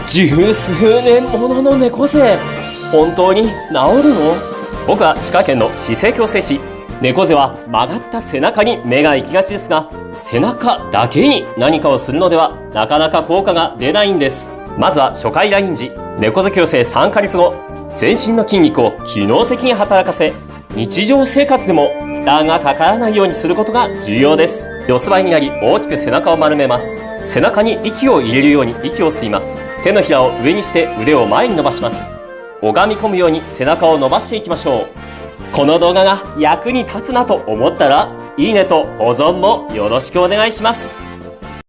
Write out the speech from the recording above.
十数年ものの猫背、本当に治るの？僕は歯科検の姿勢矯正士。猫背は曲がった背中に目が行きがちですが、背中だけに何かをするのではなかなか効果が出ないんです。まずは初回来院時、猫背矯正3ヶ月後、全身の筋肉を機能的に働かせ、日常生活でも負担がかからないようにすることが重要です。四つ倍になり大きく背中を丸めます。背中に息を入れるように息を吸います。手のひらを上にして腕を前に伸ばします。拝み込むように背中を伸ばしていきましょう。この動画が役に立つなと思ったら、いいねと保存もよろしくお願いします。